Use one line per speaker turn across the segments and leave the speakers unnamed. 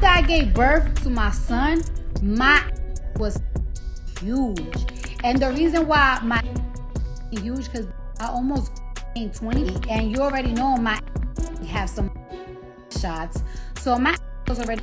after I gave birth to my son, my was huge. And the reason why my huge, because I almost gained 20, and you already know my have some shots, so my was already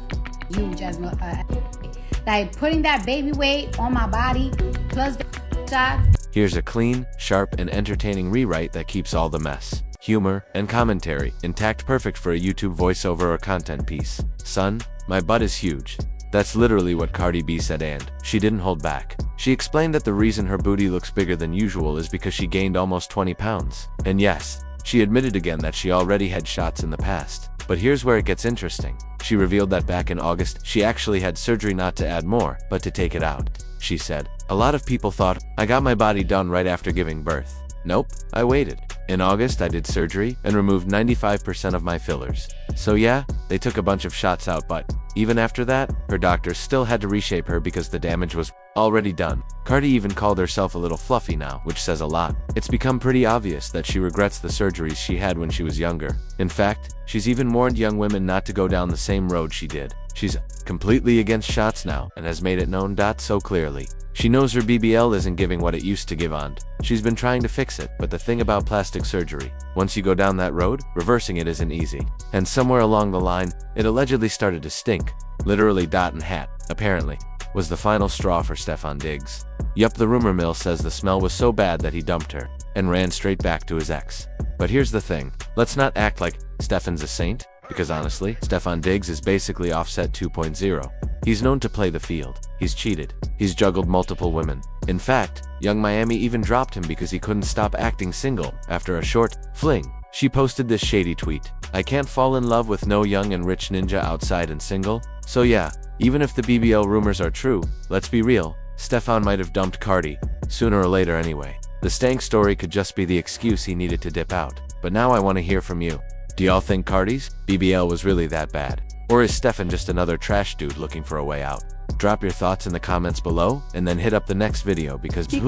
huge as like putting that baby weight on my body plus the shot.
Here's a clean, sharp, and entertaining rewrite that keeps all the mess, humor, and commentary intact, perfect for a YouTube voiceover or content piece. Son, my butt is huge. That's literally what Cardi B said, and she didn't hold back. She explained that the reason her booty looks bigger than usual is because she gained almost 20 pounds. And yes, she admitted again that she already had shots in the past. But here's where it gets interesting. She revealed that back in August, she actually had surgery not to add more, but to take it out. She said, "A lot of people thought I got my body done right after giving birth. Nope, I waited. In August, I did surgery and removed 95% of my fillers. So yeah, they took a bunch of shots out, but even after that, her doctors still had to reshape her because the damage was already done." Cardi even called herself a little fluffy now, which says a lot. It's become pretty obvious that she regrets the surgeries she had when she was younger. In fact, she's even warned young women not to go down the same road she did. She's completely against shots now and has made it known so clearly. She knows her BBL isn't giving what it used to give, and she's been trying to fix it, but the thing about plastic surgery, once you go down that road, reversing it isn't easy. And somewhere along the line, it allegedly started to stink. Literally and hat, apparently, was the final straw for Stefon Diggs. Yup, the rumor mill says the smell was so bad that he dumped her and ran straight back to his ex. But here's the thing, let's not act like Stefon's a saint, because honestly, Stefon Diggs is basically Offset 2.0. He's known to play the field. He's cheated. He's juggled multiple women. In fact, Young Miami even dropped him because he couldn't stop acting single after a short fling. She posted this shady tweet: "I can't fall in love with no young and rich ninja outside and single." So yeah, even if the BBL rumors are true, let's be real, Stefon might have dumped Cardi, sooner or later anyway. The stank story could just be the excuse he needed to dip out. But now I want to hear from you. Do y'all think Cardi's BBL was really that bad? Or is Stefon just another trash dude looking for a way out? Drop your thoughts in the comments below, and then hit up the next video because this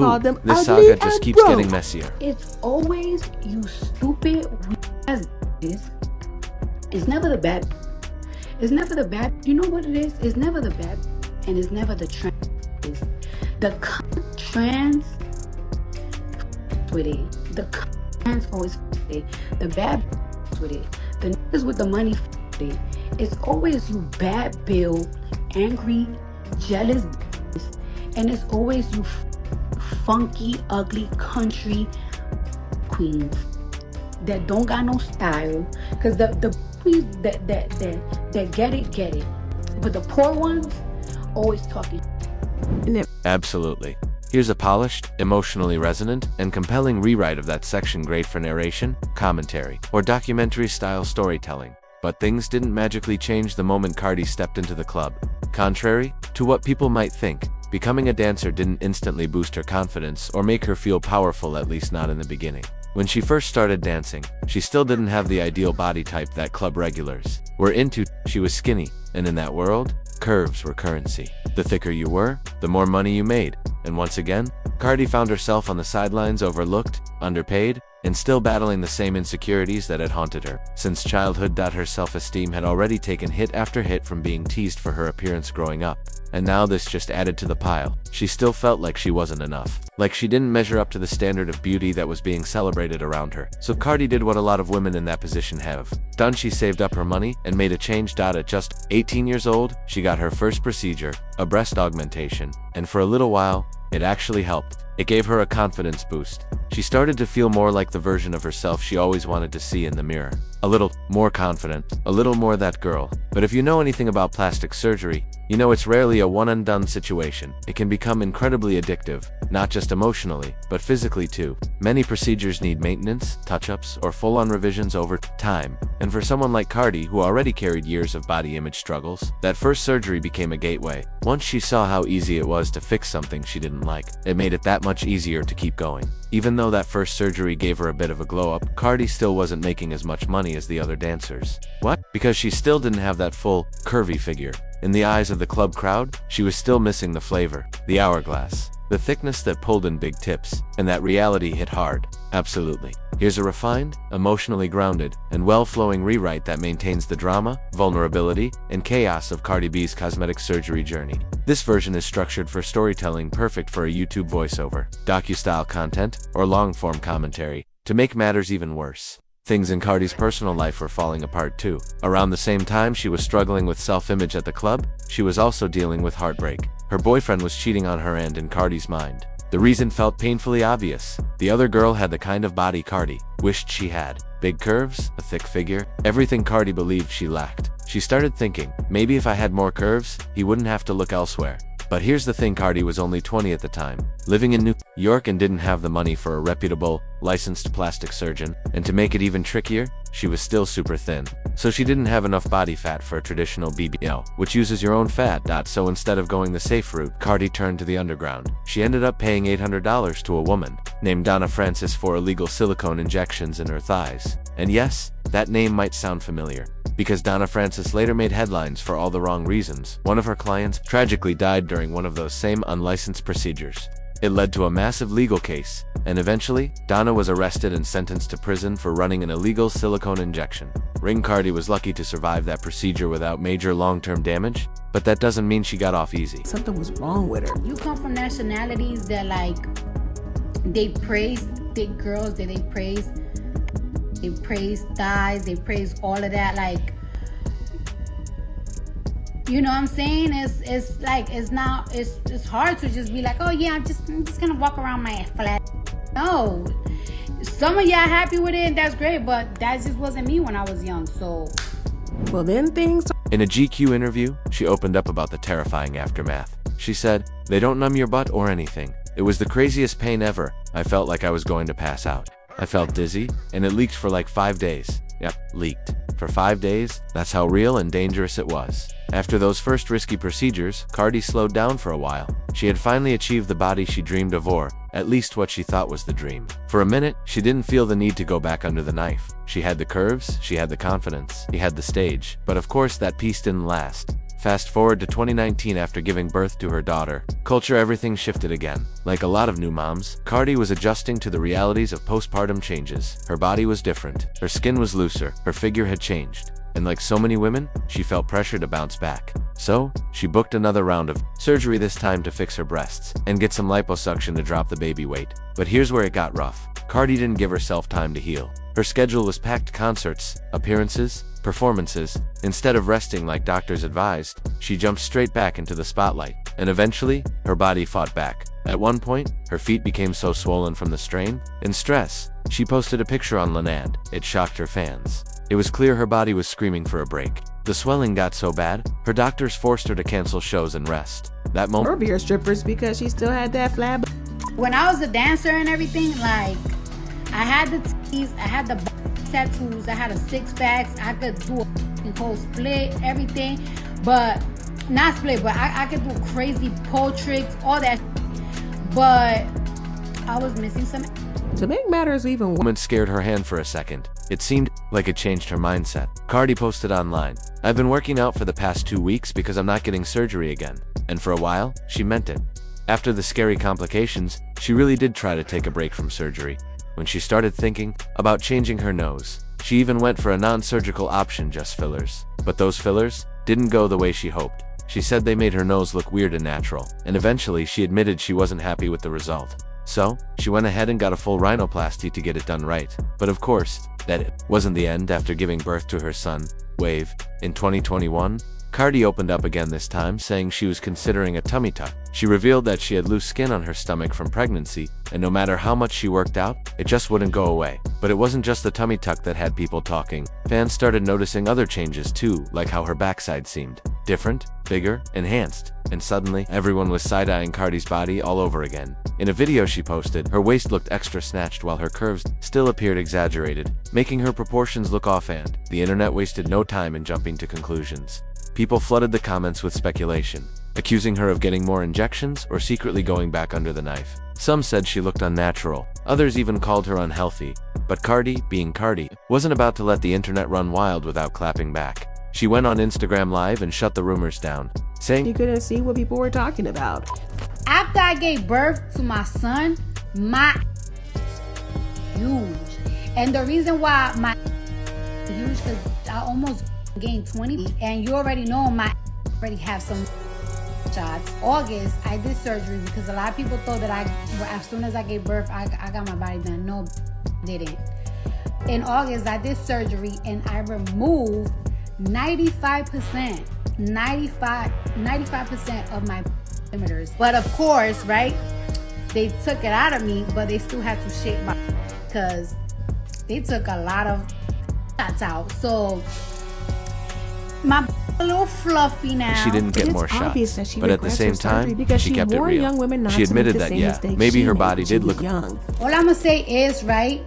saga just keeps getting messier.
It's always you stupid as this. It's never the bad. It's never the bad. You know what it is? It's never the bad, and it's never the trans. The trans with it. The trans always with it. The bad with it. The niggas with the money with it. It's always you bad bill, angry, jealous, and it's always you funky, ugly country queens that don't got no style. Cause the queens that get it, but the poor ones always talking.
Absolutely. Here's a polished, emotionally resonant, and compelling rewrite of that section, great for narration, commentary, or documentary-style storytelling. But things didn't magically change the moment Cardi stepped into the club. Contrary to what people might think, becoming a dancer didn't instantly boost her confidence or make her feel powerful, at least not in the beginning. When she first started dancing, she still didn't have the ideal body type that club regulars were into. She was skinny, and in that world, curves were currency. The thicker you were, the more money you made. And once again, Cardi found herself on the sidelines, overlooked, underpaid, and still battling the same insecurities that had haunted her since childhood. Her self-esteem had already taken hit after hit from being teased for her appearance growing up. And now this just added to the pile. She still felt like she wasn't enough. Like she didn't measure up to the standard of beauty that was being celebrated around her. So Cardi did what a lot of women in that position have done. She saved up her money and made a change. At just 18 years old, she got her first procedure, a breast augmentation, and for a little while, it actually helped. It gave her a confidence boost. She started to feel more like the version of herself she always wanted to see in the mirror. A little more confident, a little more that girl. But if you know anything about plastic surgery, you know it's rarely a one and done situation. It can become incredibly addictive, not just emotionally, but physically too. Many procedures need maintenance, touch-ups, or full-on revisions over time. And for someone like Cardi, who already carried years of body image struggles, that first surgery became a gateway. Once she saw how easy it was to fix something she didn't like, it made it that much easier to keep going. Even though that first surgery gave her a bit of a glow-up, Cardi still wasn't making as much money as the other dancers. What? Because she still didn't have that full, curvy figure. In the eyes of the club crowd, she was still missing the flavor, the hourglass. the thickness that pulled in big tips, and that reality hit hard. Absolutely. Here's a refined, emotionally grounded, and well-flowing rewrite that maintains the drama, vulnerability, and chaos of Cardi B's cosmetic surgery journey. This version is structured for storytelling, perfect for a YouTube voiceover, docu-style content, or long-form commentary. To make matters even worse, things in Cardi's personal life were falling apart too. Around the same time she was struggling with self-image at the club, she was also dealing with heartbreak. Her boyfriend was cheating on her, and in Cardi's mind, the reason felt painfully obvious. The other girl had the kind of body Cardi wished she had. Big curves, a thick figure, everything Cardi believed she lacked. She started thinking, maybe if I had more curves, he wouldn't have to look elsewhere. But here's the thing, Cardi was only 20 at the time, living in New York, and didn't have the money for a reputable, licensed plastic surgeon. And to make it even trickier, she was still super thin. So she didn't have enough body fat for a traditional BBL, which uses your own fat. So instead of going the safe route, Cardi turned to the underground. She ended up paying $800 to a woman named Donna Francis for illegal silicone injections in her thighs. And yes, that name might sound familiar, because Donna Francis later made headlines for all the wrong reasons. One of her clients tragically died during one of those same unlicensed procedures. It led to a massive legal case, and eventually, Donna was arrested and sentenced to prison for running an illegal silicone injection. Cardi was lucky to survive that procedure without major long-term damage, but that doesn't mean she got off easy.
Something was wrong with her.
You come from nationalities that they praise big girls, that they praise thighs, they praise all of that, you know what I'm saying? It's hard to just be like, oh yeah, I'm just gonna walk around my flat. No, some of y'all happy with it, that's great, but that just wasn't me when I was young. So,
well, then things.
In a GQ interview, she opened up about the terrifying aftermath. She said, "They don't numb your butt or anything. It was the craziest pain ever. I felt like I was going to pass out. I felt dizzy, and it leaked for like 5 days. Yep, leaked. For 5 days, that's how real and dangerous it was." After those first risky procedures, Cardi slowed down for a while. She had finally achieved the body she dreamed of, or at least what she thought was the dream. For a minute, she didn't feel the need to go back under the knife. She had the curves, she had the confidence, she had the stage. But of course, that peace didn't last. Fast forward to 2019, after giving birth to her daughter, everything shifted again. Like a lot of new moms, Cardi was adjusting to the realities of postpartum changes. Her body was different, her skin was looser, her figure had changed. And like so many women, she felt pressure to bounce back. So, she booked another round of surgery, this time to fix her breasts and get some liposuction to drop the baby weight. But here's where it got rough. Cardi didn't give herself time to heal. Her schedule was packed: concerts, appearances, performances. Instead of resting like doctors advised, she jumped straight back into the spotlight. And eventually, her body fought back. At one point, her feet became so swollen from the strain and stress, she posted a picture on Lanand. It shocked her fans. It was clear her body was screaming for a break. The swelling got so bad, her doctors forced her to cancel shows and rest. That moment,
Or beer strippers, because she still had that flab.
when I was a dancer and everything, I had the teeth, I had the tattoos, I had a 6-pack, I could do a whole split, everything, but not split, but I could do crazy pole tricks, all that, but I was missing some.
To make matters even worse,
woman scared her hand for a second. It seemed like it changed her mindset. Cardi posted online, "I've been working out for the past 2 weeks because I'm not getting surgery again." And for a while, she meant it. After the scary complications, she really did try to take a break from surgery. When she started thinking about changing her nose, she even went for a non-surgical option, just fillers. But those fillers didn't go the way she hoped. She said they made her nose look weird and natural, and eventually she admitted she wasn't happy with the result. So, she went ahead and got a full rhinoplasty to get it done right. But of course, that wasn't the end. After giving birth to her son, Wave, in 2021, Cardi opened up again, this time saying she was considering a tummy tuck. She revealed that she had loose skin on her stomach from pregnancy, and no matter how much she worked out, it just wouldn't go away. But it wasn't just the tummy tuck that had people talking. Fans started noticing other changes too, like how her backside seemed different, bigger, enhanced. And suddenly, everyone was side-eyeing Cardi's body all over again. In a video she posted, her waist looked extra snatched while her curves still appeared exaggerated, making her proportions look off, and the internet wasted no time in jumping to conclusions. People flooded the comments with speculation, accusing her of getting more injections or secretly going back under the knife. Some said she looked unnatural, others even called her unhealthy. But Cardi, being Cardi, wasn't about to let the internet run wild without clapping back. She went on Instagram Live and shut the rumors down, saying
you couldn't see what people were talking about.
After I gave birth to my son, my huge. And the reason why my huge, because I almost gained 20. And you already know my already have some shots. August, I did surgery because a lot of people thought that as soon as I gave birth, I got my body done. No, didn't. In August, I did surgery and I removed 95% of my perimeters. But of course, right, they took it out of me, but they still had to shape my, because they took a lot of shots out. So my a little fluffy now.
She didn't get more shots, but at the same time, she kept it real. She admitted that, yeah, maybe her body did look
young.
All I'm gonna say is, right,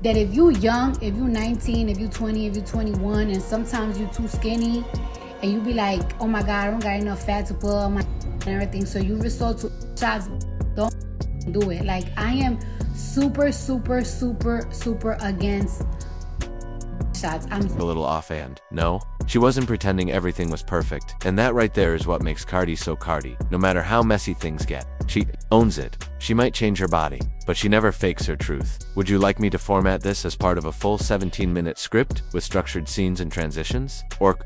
that if you young, if you 19, if you 20, if you 21, and sometimes you too skinny, and you be like, oh my God, I don't got enough fat to put on my and everything, so you resort to shots, don't do it. Like, I am super against shots. I'm
a little offhand. No, she wasn't pretending everything was perfect, and that right there is what makes Cardi so Cardi. No matter how messy things get, she owns it. She might change her body, but she never fakes her truth. Would you like me to format this as part of a full 17-minute script with structured scenes and transitions? Or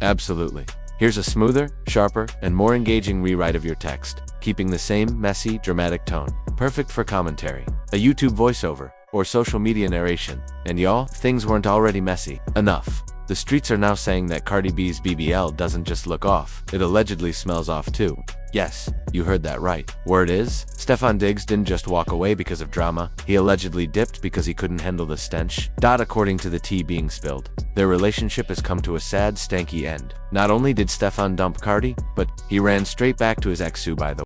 absolutely. Here's a smoother, sharper, and more engaging rewrite of your text, keeping the same messy, dramatic tone. Perfect for commentary, a YouTube voiceover, or social media narration. And y'all, things weren't already messy enough. The streets are now saying that Cardi B's BBL doesn't just look off, it allegedly smells off too. Yes, you heard that right. Word is, Stefon Diggs didn't just walk away because of drama, he allegedly dipped because he couldn't handle the stench. According to the tea being spilled, their relationship has come to a sad, stanky end. Not only did Stefon dump Cardi, but he ran straight back to his ex Sue, by the way.